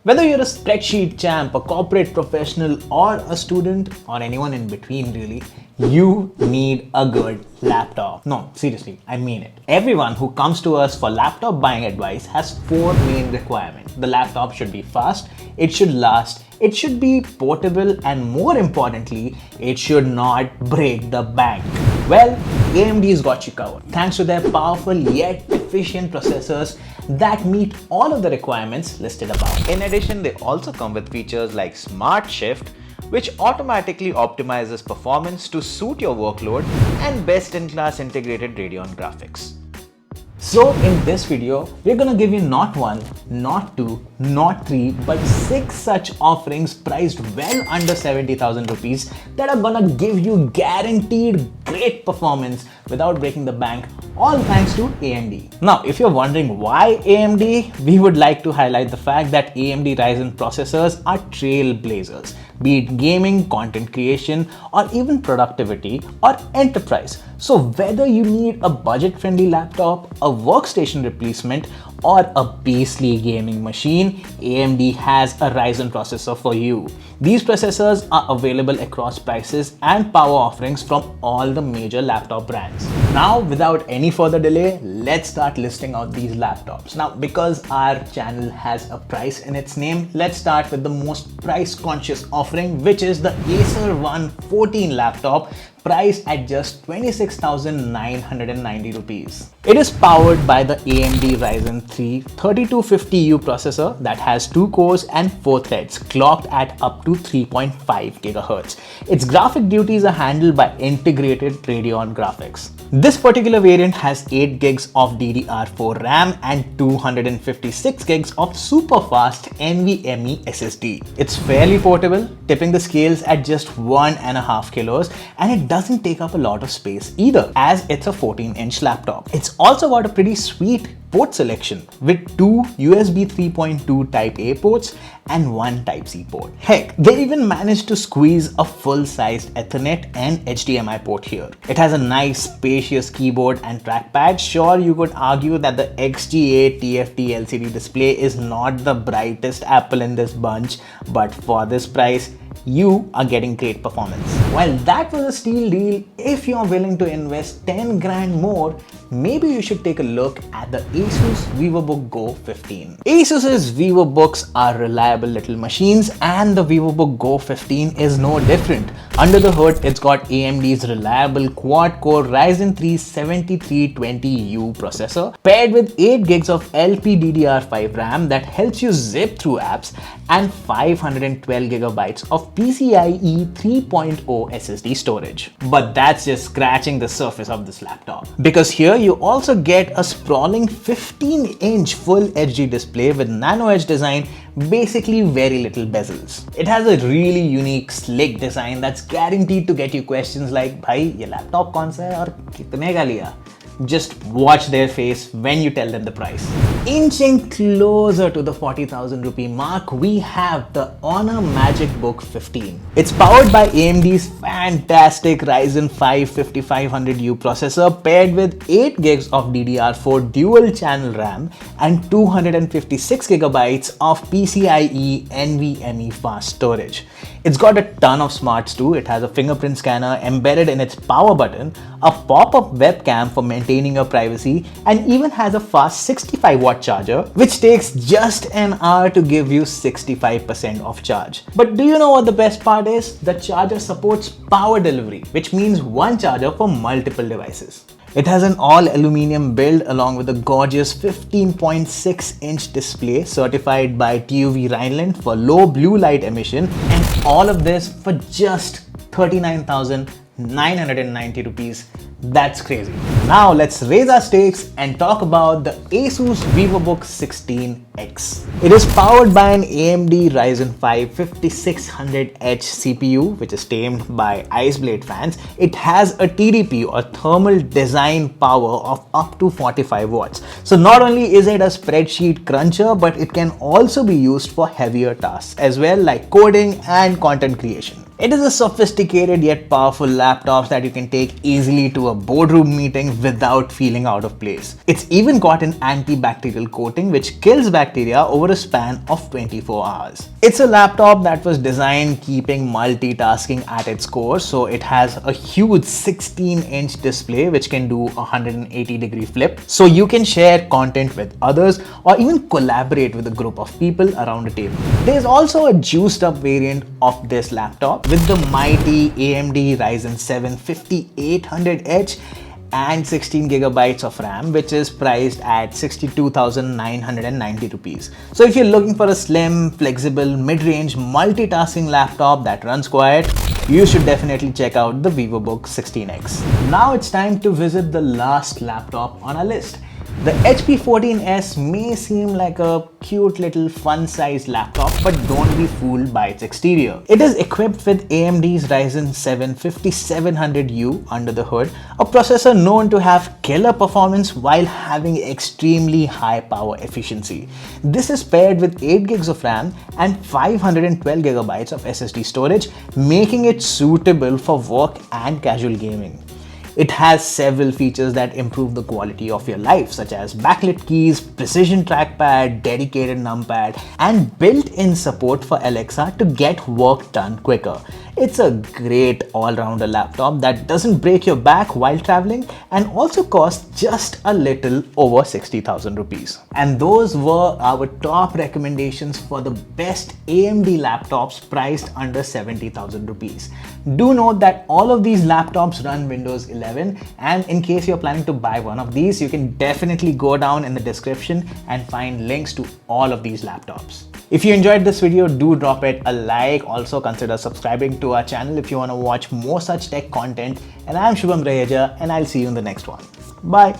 Whether you're a spreadsheet champ, a corporate professional, or a student, or anyone in between really, you need a good laptop. No, seriously, I mean it. Everyone who comes to us for laptop buying advice has four main requirements. The laptop should be fast, it should last, it should be portable, and more importantly, it should not break the bank. Well, AMD's got you covered thanks to their powerful yet efficient processors that meet all of the requirements listed above. In addition, they also come with features like Smart Shift, which automatically optimizes performance to suit your workload, and best-in-class integrated Radeon graphics. So in this video, we're gonna give you not one, not two, not three, but 6 such offerings priced well under 70,000 rupees that are gonna give you guaranteed great performance without breaking the bank, all thanks to AMD. Now, if you're wondering why AMD, we would like to highlight the fact that AMD Ryzen processors are trailblazers, be it gaming, content creation, or even productivity or enterprise. So whether you need a budget-friendly laptop, a workstation replacement, or a beastly gaming machine, AMD has a Ryzen processor for you. These processors are available across prices and power offerings from all the major laptop brands. Now, without any further delay, let's start listing out these laptops. Now, because our channel has a price in its name, let's start with the most price-conscious offering, which is the Acer 114 laptop, priced at just 26,990 rupees. It is powered by the AMD Ryzen 3 3250U processor that has 2 cores and 4 threads, clocked at up to 3.5 GHz. Its graphic duties are handled by integrated Radeon graphics. This particular variant has 8 gigs of DDR4 RAM and 256 gigs of super fast NVMe SSD. It's fairly portable, tipping the scales at just 1.5 kilos, and it doesn't take up a lot of space either, as it's a 14-inch laptop. It's also got a pretty sweet port selection with 2 USB 3.2 Type A ports and 1 Type C port. Heck, they even managed to squeeze a full-sized Ethernet and HDMI port here. It has a nice spacious keyboard and trackpad. Sure, you could argue that the XGA TFT LCD display is not the brightest apple in this bunch, but for this price, you are getting great performance. While that was a steal deal, if you're willing to invest 10 grand more, maybe you should take a look at the Asus VivoBook Go 15. Asus's VivoBooks are reliable little machines, and the VivoBook Go 15 is no different. Under the hood, it's got AMD's reliable quad-core Ryzen 3 7320U processor, paired with 8 gigs of LPDDR5 RAM that helps you zip through apps, and 512 gigabytes of PCIe 3.0 SSD storage. But that's just scratching the surface of this laptop, because here you also get a sprawling 15-inch Full HD display with nano edge design, basically very little bezels. It has a really unique slick design that's guaranteed to get you questions like, "Bhai, ye laptop kaun sa hai aur kitne ka liya?" Just watch their face when you tell them the price. Inching closer to the 40,000 rupee mark, we have the Honor MagicBook 15. It's powered by AMD's fantastic Ryzen 5 5500U processor, paired with 8 gigs of DDR4 dual channel RAM and 256 gigabytes of PCIe NVMe fast storage. It's got a ton of smarts too. It has a fingerprint scanner embedded in its power button, a pop-up webcam for maintaining your privacy, and even has a fast 65-watt charger, which takes just an hour to give you 65% of charge. But do you know what the best part is? The charger supports power delivery, which means one charger for multiple devices. It has an all-aluminum build along with a gorgeous 15.6-inch display certified by TUV Rheinland for low blue light emission, and all of this for just 39,990 rupees. That's crazy. Now let's raise our stakes and talk about the Asus VivoBook 16X. It is powered by an AMD Ryzen 5 5600H CPU, which is tamed by ice blade fans. It has a TDP or thermal design power of up to 45 watts. So not only is it a spreadsheet cruncher, but it can also be used for heavier tasks as well, like coding and content creation. It is a sophisticated yet powerful laptop that you can take easily to a boardroom meeting without feeling out of place. It's even got an antibacterial coating which kills bacteria over a span of 24 hours. It's a laptop that was designed keeping multitasking at its core, so it has a huge 16-inch display which can do a 180-degree flip, so you can share content with others or even collaborate with a group of people around a table. There's also a juiced up variant of this laptop with the mighty AMD Ryzen 7 5800H and 16 gigabytes of RAM, which is priced at 62,990 rupees. So if you're looking for a slim, flexible, mid-range multitasking laptop that runs quiet, you should definitely check out the VivoBook 16X. Now it's time to visit the last laptop on our list. The HP 14S may seem like a cute little fun-sized laptop, but don't be fooled by its exterior. It is equipped with AMD's Ryzen 7 5700U under the hood, a processor known to have killer performance while having extremely high power efficiency. This is paired with 8 gigs of RAM and 512 gigabytes of SSD storage, making it suitable for work and casual gaming. It has several features that improve the quality of your life, such as backlit keys, precision trackpad, dedicated numpad, and built-in support for Alexa to get work done quicker. It's a great all-rounder laptop that doesn't break your back while traveling and also costs just a little over 60,000 rupees. And those were our top recommendations for the best AMD laptops priced under 70,000 rupees. Do note that all of these laptops run Windows 11, and in case you're planning to buy one of these, you can definitely go down in the description and find links to all of these laptops. If you enjoyed this video, do drop it a like. Also consider subscribing to our channel if you want to watch more such tech content. And I'm Shubham Raheja, and I'll see you in the next one. Bye.